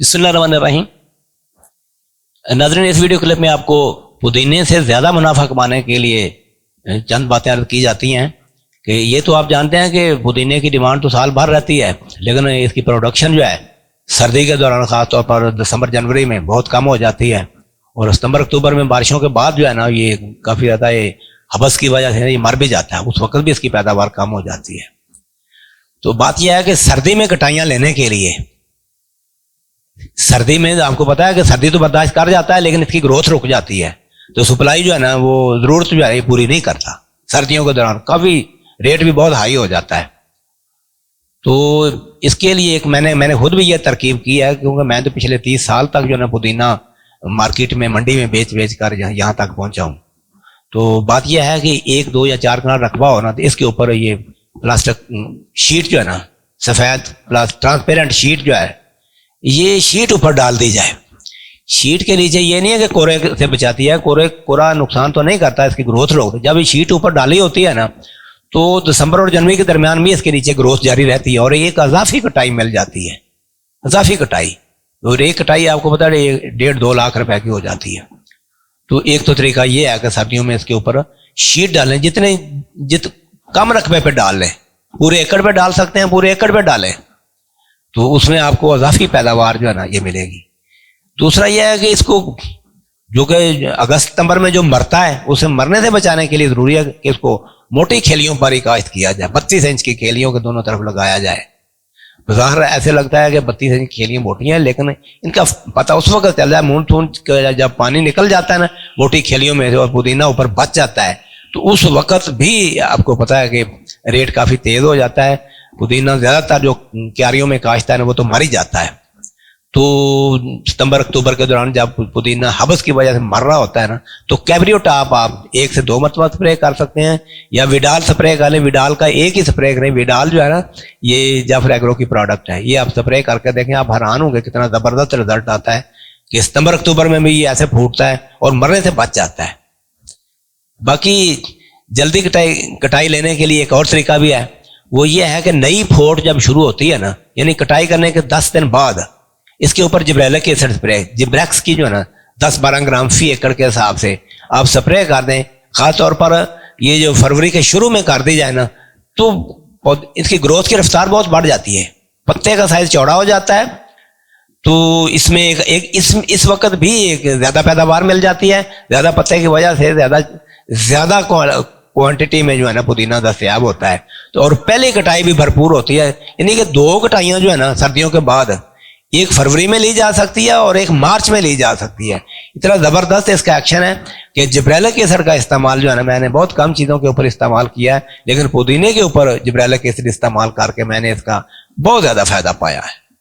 बिस्मिल्लाहिर्रहमानिर्रहीम। नाज़रीन, इस वीडियो क्लिप में आपको पुदीने से ज़्यादा मुनाफा कमाने के लिए चंद बातें अर्ज की जाती हैं कि ये तो आप जानते हैं कि पुदीने की डिमांड तो साल भर रहती है, लेकिन इसकी प्रोडक्शन जो है सर्दी के दौरान ख़ासतौर पर दिसंबर जनवरी में बहुत कम हो जाती है, और सितंबर अक्टूबर में बारिशों के बाद जो है ना ये काफ़ी ज़्यादा ये हबस की वजह से ये मर भी जाता है। उस वक्त भी इसकी पैदावार कम हो जाती है। तो बात यह है कि सर्दी में कटाइयाँ लेने के लिए, सर्दी में आपको पता है कि सर्दी तो बर्दाश्त कर जाता है लेकिन इसकी ग्रोथ रुक जाती है, तो सप्लाई जो है ना वो ज़रूरत जो है पूरी नहीं करता। सर्दियों के दौरान काफ़ी रेट भी बहुत हाई हो जाता है। तो इसके लिए एक मैंने खुद भी ये तरकीब की है, क्योंकि मैं तो पिछले 30 साल तक जो है ना पुदीना मार्केट में मंडी में बेच कर यहाँ तक पहुँचा हूँ। तो बात यह है कि 1, 2 या 4 कनाल रकबा हो ना, तो इसके ऊपर ये प्लास्टिक शीट जो है ना, सफ़ेद ट्रांसपेरेंट शीट जो है, ये शीट ऊपर डाल दी जाए। शीट के नीचे ये नहीं है कि कोरे से बचाती है, कोरा नुकसान तो नहीं करता, इसकी ग्रोथ रोक। जब ये शीट ऊपर डाली होती है ना, तो दिसंबर और जनवरी के दरमियान भी इसके नीचे ग्रोथ जारी रहती है और एक अजाफी कटाई मिल जाती है। अजाफी कटाई, और एक कटाई आपको पता है 1.5-2 लाख रुपए की हो जाती है। तो एक तो तरीका ये है कि सर्दियों में इसके ऊपर शीट डालें, कम रकबे पे डाल लें। पूरे एकड़ पे डाल सकते हैं, पूरे एकड़ पे डालें तो उसमें आपको अजाफी पैदावार जो है ना ये मिलेगी। दूसरा यह है कि इसको जो कि अगस्त सितंबर में जो मरता है उसे मरने से बचाने के लिए ज़रूरी है कि इसको मोटी खेलियों पर ही काश्त किया जाए। 32 इंच की खेलियों के दोनों तरफ लगाया जाए। ज़ाहिर ऐसे लगता है कि 32 इंच की खेलियाँ मोटी हैं, लेकिन इनका पता उस वक्त चल जाए मून जब पानी निकल जाता है ना मोटी खेलियों में से और पुदीना ऊपर बच जाता है, तो उस वक्त भी आपको पता है कि रेट काफ़ी तेज़ हो जाता है। पुदीना ज़्यादातर जो क्यारियों में काश्ता है ना वो तो मर ही जाता है। तो सितंबर अक्टूबर के दौरान जब पुदीना हबस की वजह से मर रहा होता है ना, तो कैब्रियो टॉप आप 1 से 2 मरतबा स्प्रे कर सकते हैं, या विडाल स्प्रे कर लें। विडाल का एक ही स्प्रे करें। विडाल जो है ना ये जाफर एग्रो की प्रोडक्ट है, ये आप स्प्रे करके देखें, आप हैरान होंगे कितना ज़बरदस्त रिजल्ट आता है कि सितंबर अक्टूबर में भी ये ऐसे फूटता है और मरने से बच जाता है। बाकी जल्दी कटाई लेने के लिए एक और तरीका भी है, वो ये है कि नई फोट जब शुरू होती है ना, यानी कटाई करने के 10 दिन बाद इसके ऊपर जिब्रेलिक एसिड स्प्रे, जिब्रेक्स की जो है ना 10-12 ग्राम फी एकड़ के हिसाब से आप स्प्रे कर दें। खासतौर पर ये जो फरवरी के शुरू में कर दी जाए ना, तो इसकी ग्रोथ की रफ्तार बहुत बढ़ जाती है, पत्ते का साइज चौड़ा हो जाता है। तो इसमें इस वक्त भी एक ज़्यादा पैदावार मिल जाती है। ज़्यादा पत्ते की वजह से ज़्यादा क्वांटिटी में जो है ना पुदीना दस्तयाब होता है। तो और पहले कटाई भी भरपूर होती है, यानी कि 2 कटाइयाँ जो है ना सर्दियों के बाद, एक फरवरी में ली जा सकती है और एक मार्च में ली जा सकती है। इतना ज़बरदस्त इसका एक्शन है कि जिब्रेलिक एसिड का इस्तेमाल जो है ना, मैंने बहुत कम चीज़ों के ऊपर इस्तेमाल किया है, लेकिन पुदीने के ऊपर जिब्रेलिक एसिड इस्तेमाल करके मैंने इसका बहुत ज़्यादा फ़ायदा पाया है।